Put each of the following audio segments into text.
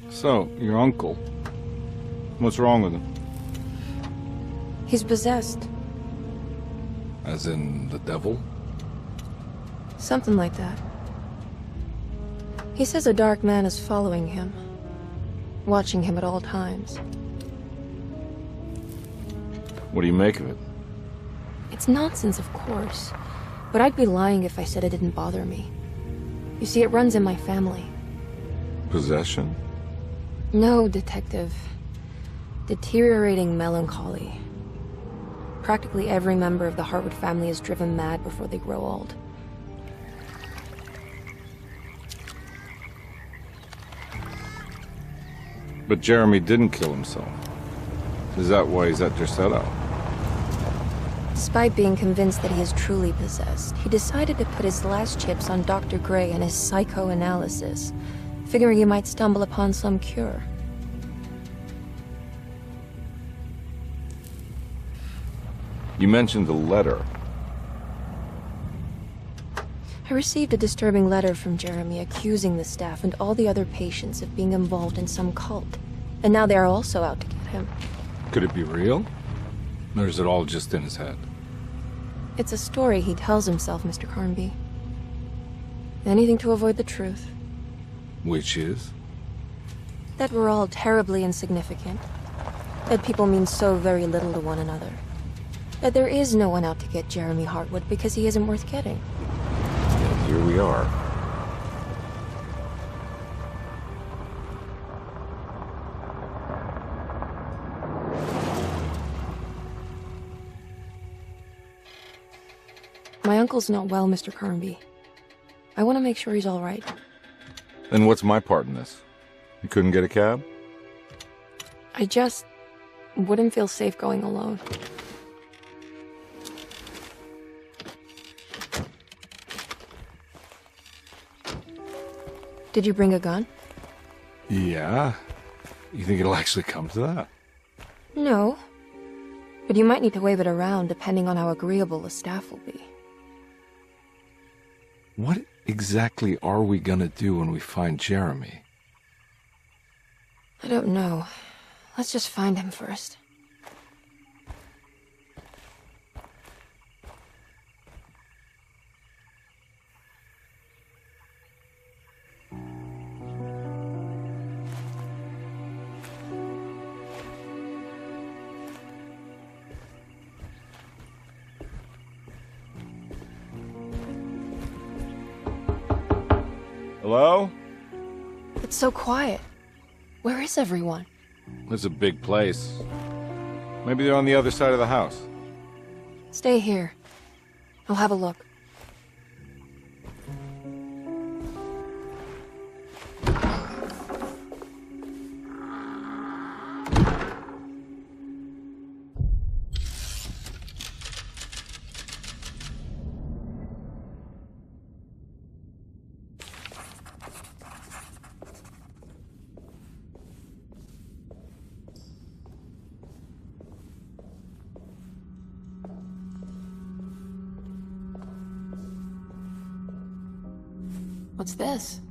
So, your uncle. What's wrong with him? He's possessed. As in the devil? Something like that. He says a dark man is following him, watching him at all times. What do you make of it? It's nonsense, of course, but I'd be lying if I said it didn't bother me. You see, it runs in my family. Possession? No, Detective. Deteriorating melancholy. Practically every member of the Hartwood family is driven mad before they grow old. But Jeremy didn't kill himself. Is that why he's at your setup? Despite being convinced that he is truly possessed, he decided to put his last chips on Dr. Gray and his psychoanalysis, figuring he might stumble upon some cure. You mentioned the letter. I received a disturbing letter from Jeremy accusing the staff and all the other patients of being involved in some cult. And now they are also out to get him. Could it be real? Or is it all just in his head? It's a story he tells himself, Mr. Carnby. Anything to avoid the truth. Which is? That we're all terribly insignificant. That people mean so very little to one another. That there is no one out to get Jeremy Hartwood because he isn't worth getting. And here we are. My uncle's not well, Mr. Carnby. I want to make sure he's all right. Then what's my part in this? You couldn't get a cab? I just wouldn't feel safe going alone. Did you bring a gun? Yeah. You think it'll actually come to that? No. But you might need to wave it around depending on how agreeable the staff will be. What exactly are we gonna do when we find Jeremy? I don't know. Let's just find him first. Hello? It's so quiet. Where is everyone? It's a big place. Maybe they're on the other side of the house. Stay here. I'll have a look. What's this?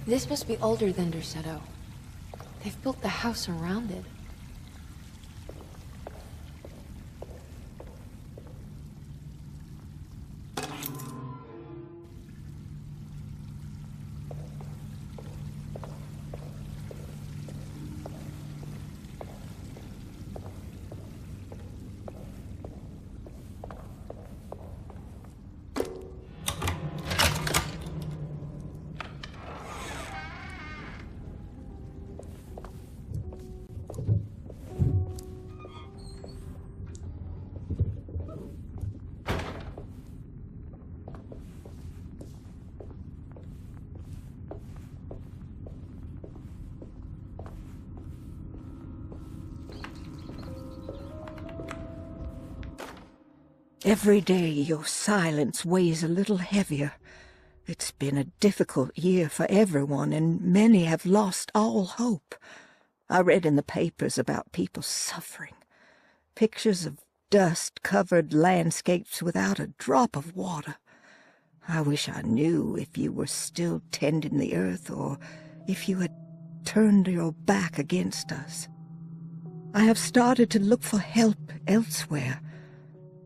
This must be older than Derceto. They've built the house around it. Every day your silence weighs a little heavier. It's been a difficult year for everyone, and many have lost all hope. I read in the papers about people suffering. Pictures of dust-covered landscapes without a drop of water. I wish I knew if you were still tending the earth or if you had turned your back against us. I have started to look for help elsewhere.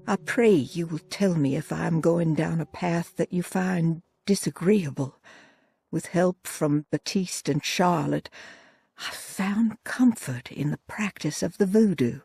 I pray you will tell me if I am going down a path that you find disagreeable. With help from Baptiste and Charlotte, I found comfort in the practice of the voodoo.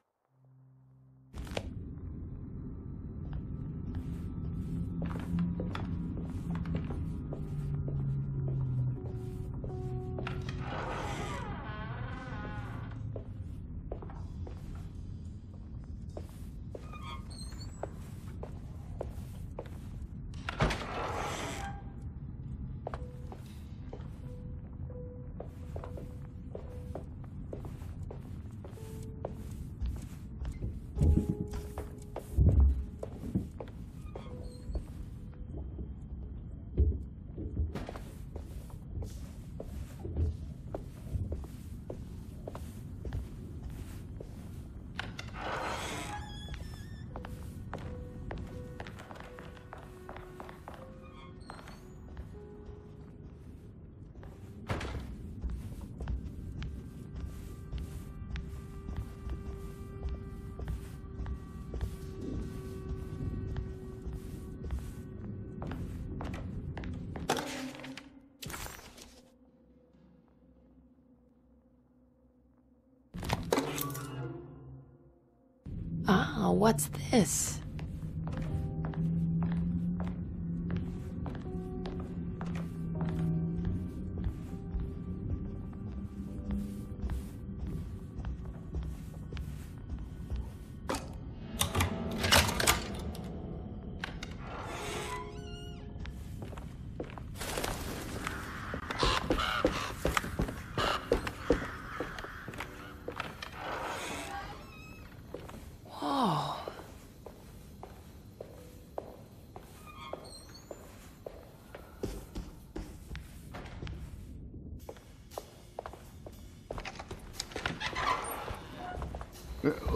Ah, what's this?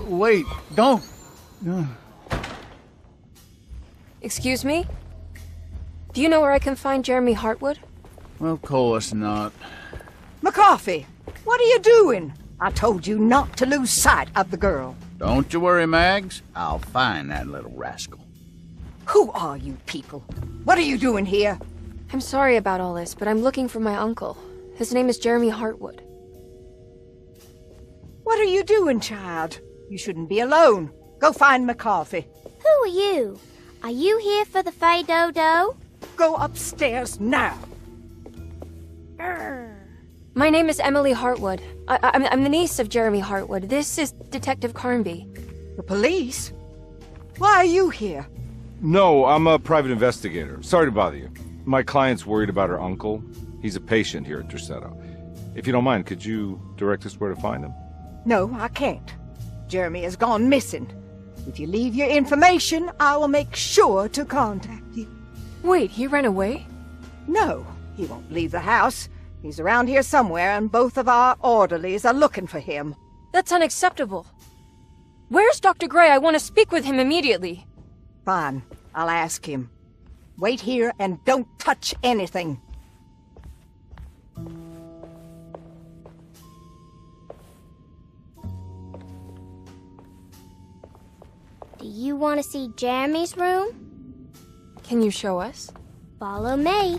Wait, don't! Excuse me? Do you know where I can find Jeremy Hartwood? Of course not. McCarthy, what are you doing? I told you not to lose sight of the girl. Don't you worry, Mags. I'll find that little rascal. Who are you people? What are you doing here? I'm sorry about all this, but I'm looking for my uncle. His name is Jeremy Hartwood. What are you doing, child? You shouldn't be alone. Go find McCarthy. Who are you? Are you here for the Fay Dodo? Go upstairs now. My name is Emily Hartwood. I'm the niece of Jeremy Hartwood. This is Detective Carnby. The police? Why are you here? No, I'm a private investigator. Sorry to bother you. My client's worried about her uncle. He's a patient here at Derceto. If you don't mind, could you direct us where to find him? No, I can't. Jeremy has gone missing. If you leave your information, I will make sure to contact you. Wait, he ran away? No, he won't leave the house. He's around here somewhere, and both of our orderlies are looking for him. That's unacceptable. Where's Dr. Gray? I want to speak with him immediately. Fine, I'll ask him. Wait here and don't touch anything. Do you want to see Jeremy's room? Can you show us? Follow me.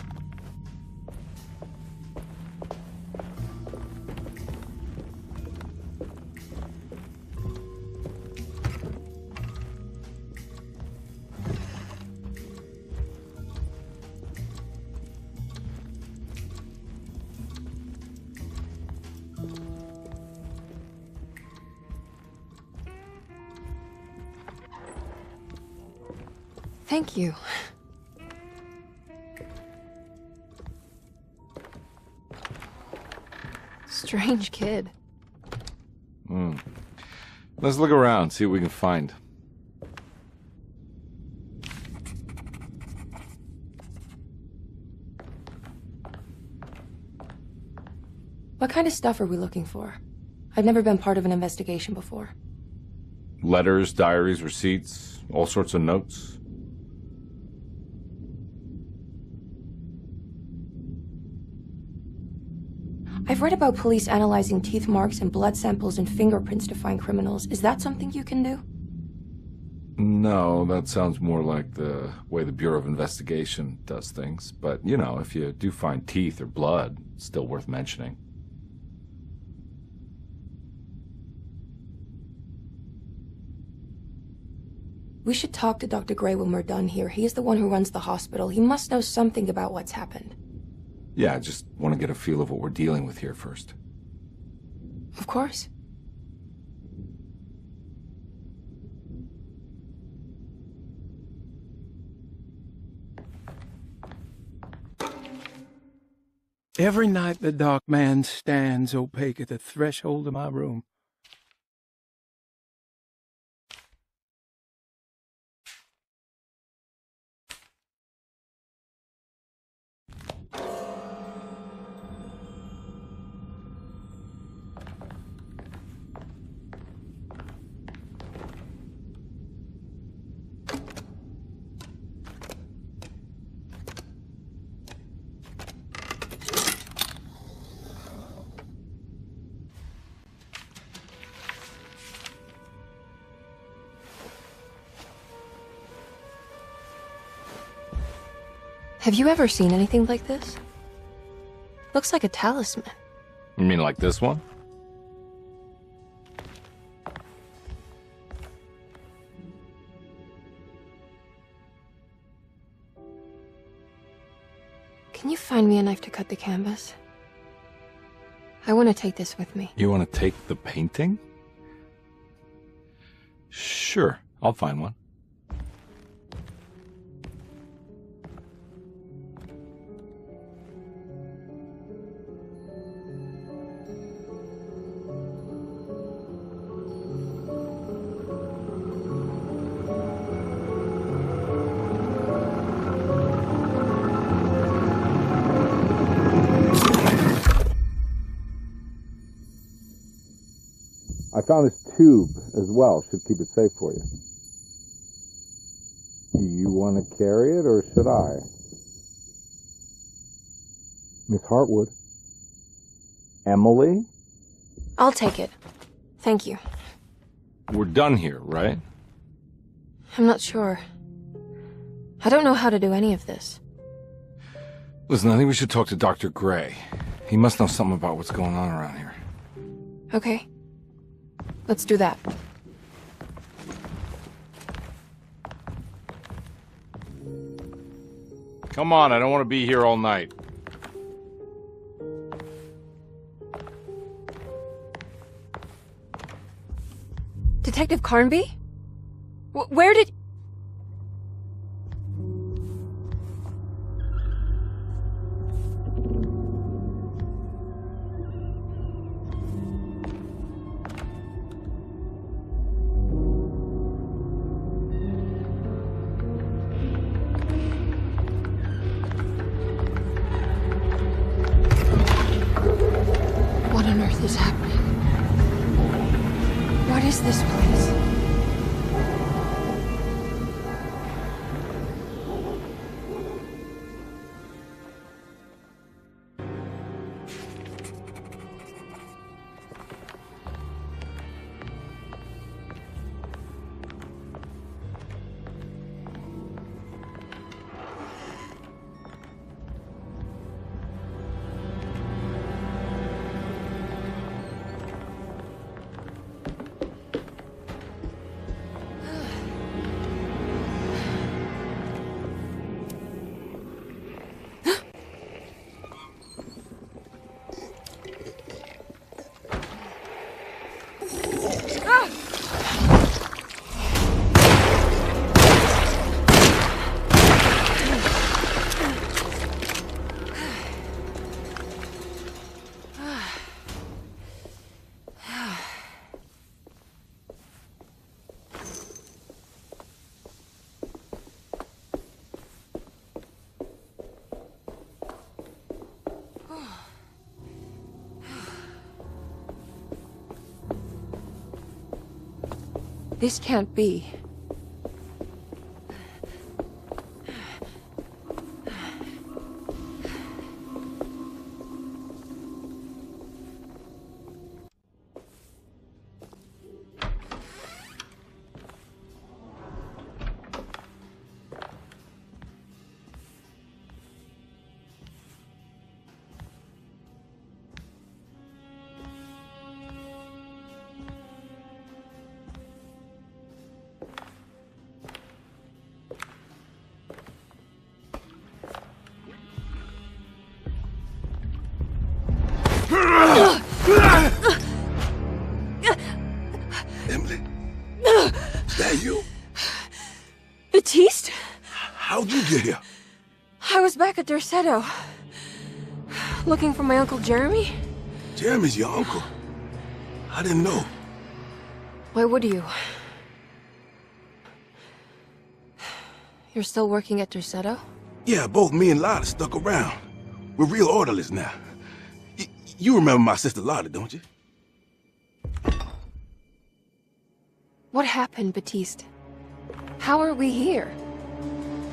Thank you. Strange kid. Let's look around, see what we can find. What kind of stuff are we looking for? I've never been part of an investigation before. Letters, diaries, receipts, all sorts of notes. I've read about police analyzing teeth marks and blood samples and fingerprints to find criminals. Is that something you can do? No, that sounds more like the way the Bureau of Investigation does things. But, you know, if you do find teeth or blood, it's still worth mentioning. We should talk to Dr. Gray when we're done here. He is the one who runs the hospital. He must know something about what's happened. Yeah, I just want to get a feel of what we're dealing with here first. Of course. Every night the dark man stands opaque at the threshold of my room. Have you ever seen anything like this? Looks like a talisman. You mean like this one? Can you find me a knife to cut the canvas? I want to take this with me. You want to take the painting? Sure, I'll find one. I found this tube as well. Should keep it safe for you. Do you want to carry it, or should I? Miss Hartwood? Emily? I'll take it. Thank you. We're done here, right? I'm not sure. I don't know how to do any of this. Listen, I think we should talk to Dr. Gray. He must know something about what's going on around here. Okay. Let's do that. Come on, I don't want to be here all night. Detective Carnby? Where did... What on earth is happening? What is this place? This can't be. Emily? Is that you? Baptiste? How'd you get here? I was back at Derceto. Looking for my Uncle Jeremy? Jeremy's your uncle. I didn't know. Why would you? You're still working at Derceto? Yeah, both me and Lotta stuck around. We're real orderlies now. You remember my sister Lotta, don't you? What happened, Baptiste? How are we here?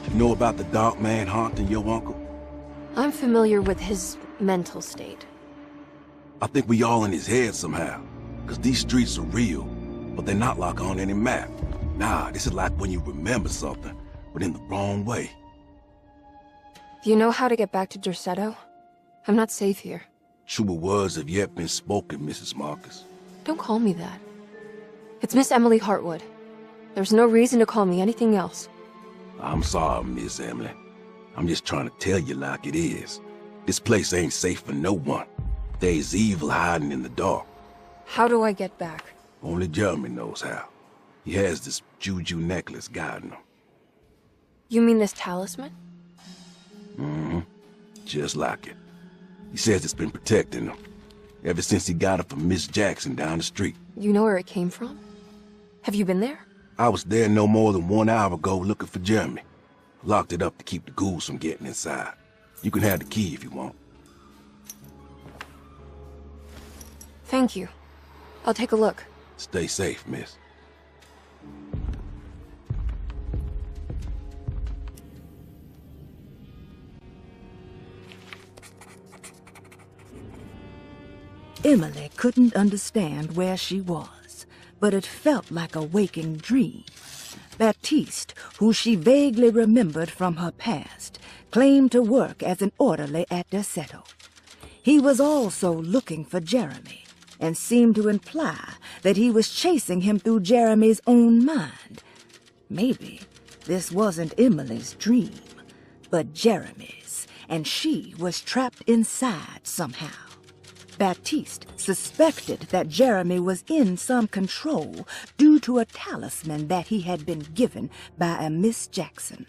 You know about the dark man haunting your uncle? I'm familiar with his mental state. I think we all in his head somehow. Cause these streets are real, but they're not like on any map. Nah, this is like when you remember something, but in the wrong way. Do you know how to get back to Derceto? I'm not safe here. Truer words have yet been spoken, Mrs. Marcus. Don't call me that. It's Miss Emily Hartwood. There's no reason to call me anything else. I'm sorry, Miss Emily. I'm just trying to tell you like it is. This place ain't safe for no one. There's evil hiding in the dark. How do I get back? Only Jeremy knows how. He has this juju necklace guiding him. You mean this talisman? Mm-hmm. Just like it. He says it's been protecting him ever since he got it from Miss Jackson down the street. You know where it came from? Have you been there? I was there no more than 1 hour ago looking for Jeremy. Locked it up to keep the ghouls from getting inside. You can have the key if you want. Thank you. I'll take a look. Stay safe, miss. Emily couldn't understand where she was, but it felt like a waking dream. Baptiste, who she vaguely remembered from her past, claimed to work as an orderly at Derceto. He was also looking for Jeremy, and seemed to imply that he was chasing him through Jeremy's own mind. Maybe this wasn't Emily's dream, but Jeremy's, and she was trapped inside somehow. Baptiste suspected that Jeremy was in some control due to a talisman that he had been given by a Miss Jackson,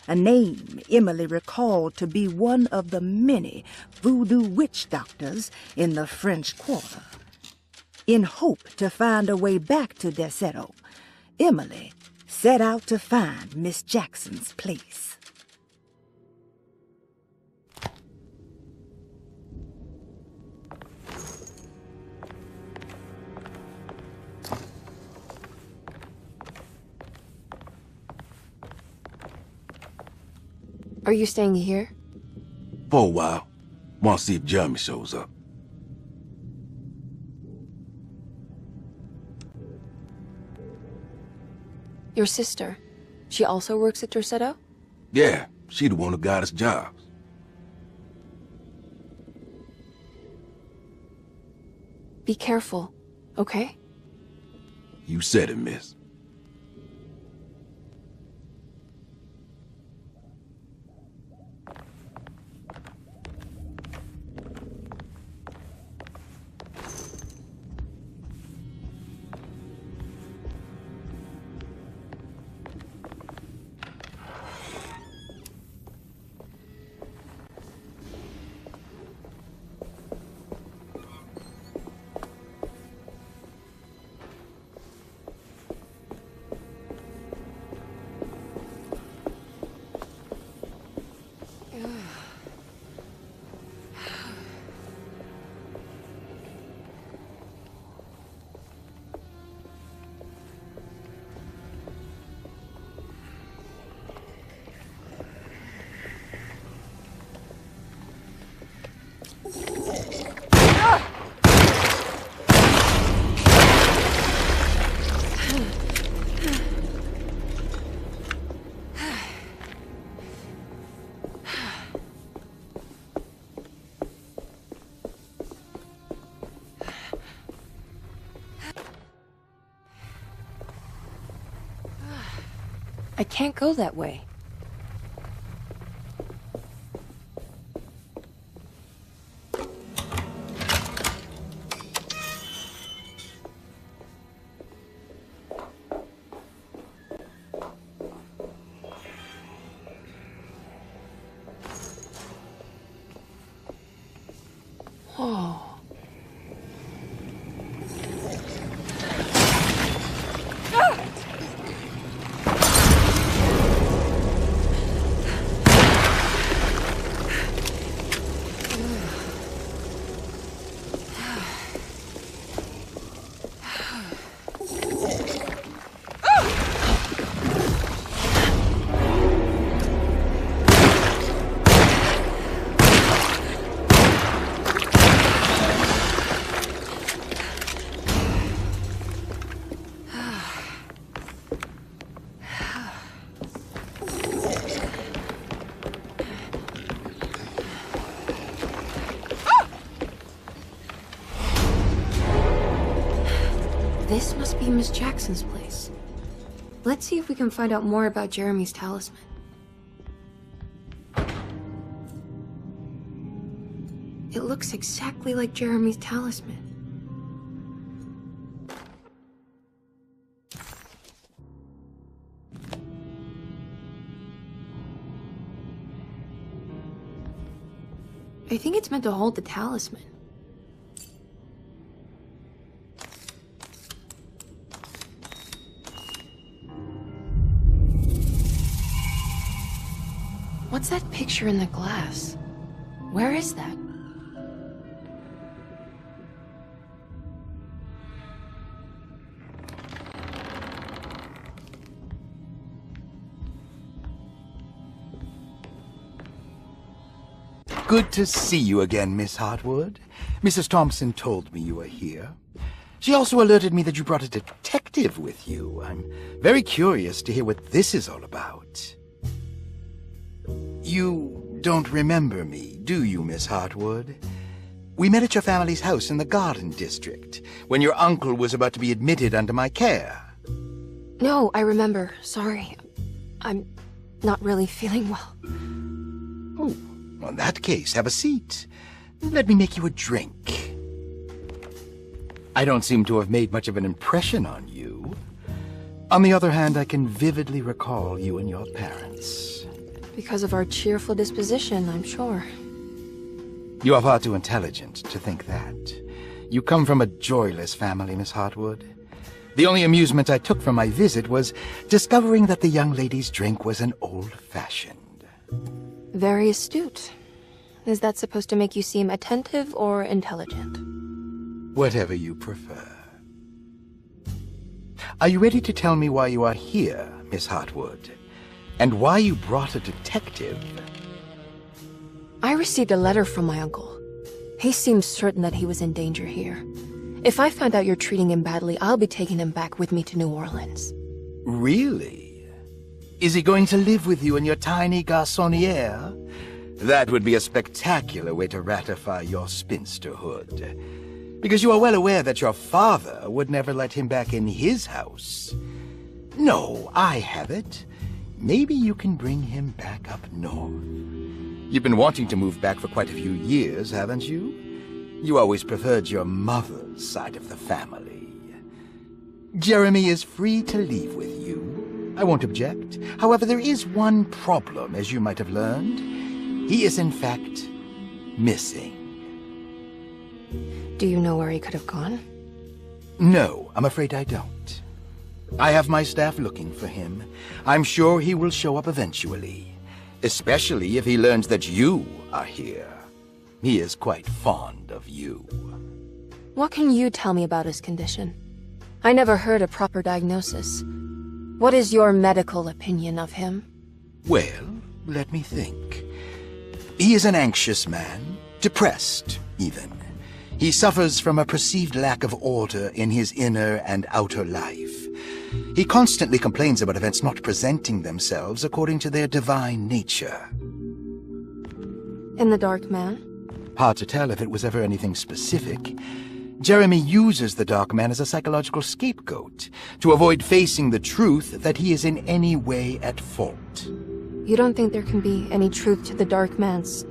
a name Emily recalled to be one of the many voodoo witch doctors in the French Quarter. In hope to find a way back to Derceto, Emily set out to find Miss Jackson's place. Are you staying here? For a while. Want to see if Jeremy shows up. Your sister. She also works at Derceto? Yeah, she the one who got us jobs. Be careful, okay? You said it, miss. I can't go that way. Oh. This must be Miss Jackson's place. Let's see if we can find out more about Jeremy's talisman. It looks exactly like Jeremy's talisman. I think it's meant to hold the talisman. What's that picture in the glass? Where is that? Good to see you again, Miss Hartwood. Mrs. Thompson told me you were here. She also alerted me that you brought a detective with you. I'm very curious to hear what this is all about. You don't remember me, do you, Miss Hartwood? We met at your family's house in the Garden District, when your uncle was about to be admitted under my care. No, I remember. Sorry. I'm not really feeling well. Oh, well, in that case, have a seat. Let me make you a drink. I don't seem to have made much of an impression on you. On the other hand, I can vividly recall you and your parents. Because of our cheerful disposition, I'm sure. You are far too intelligent to think that. You come from a joyless family, Miss Hartwood. The only amusement I took from my visit was discovering that the young lady's drink was an old-fashioned. Very astute. Is that supposed to make you seem attentive or intelligent? Whatever you prefer. Are you ready to tell me why you are here, Miss Hartwood? And why you brought a detective? I received a letter from my uncle. He seems certain that he was in danger here. If I find out you're treating him badly, I'll be taking him back with me to New Orleans. Really? Is he going to live with you in your tiny garçonniere? That would be a spectacular way to ratify your spinsterhood. Because you are well aware that your father would never let him back in his house. No, I have it. Maybe you can bring him back up north. You've been wanting to move back for quite a few years, haven't you? You always preferred your mother's side of the family. Jeremy is free to leave with you. I won't object. However, there is one problem, as you might have learned. He is, in fact, missing. Do you know where he could have gone? No, I'm afraid I don't. I have my staff looking for him. I'm sure he will show up eventually. Especially if he learns that you are here. He is quite fond of you. What can you tell me about his condition? I never heard a proper diagnosis. What is your medical opinion of him? Well, let me think. He is an anxious man, depressed, even. He suffers from a perceived lack of order in his inner and outer life. He constantly complains about events not presenting themselves according to their divine nature. And the Dark Man? Hard to tell if it was ever anything specific. Jeremy uses the Dark Man as a psychological scapegoat to avoid facing the truth that he is in any way at fault. You don't think there can be any truth to the Dark Man's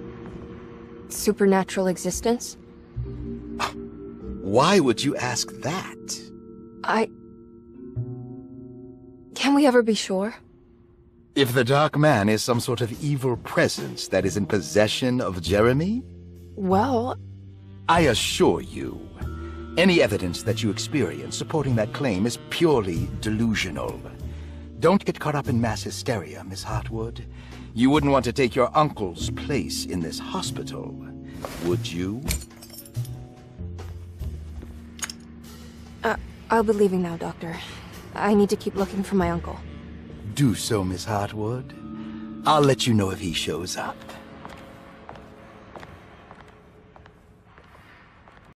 supernatural existence? Why would you ask that? Can we ever be sure? If the Dark Man is some sort of evil presence that is in possession of Jeremy? Well, I assure you, any evidence that you experience supporting that claim is purely delusional. Don't get caught up in mass hysteria, Miss Hartwood. You wouldn't want to take your uncle's place in this hospital, would you? I'll be leaving now, Doctor. I need to keep looking for my uncle. Do so, Miss Hartwood. I'll let you know if he shows up.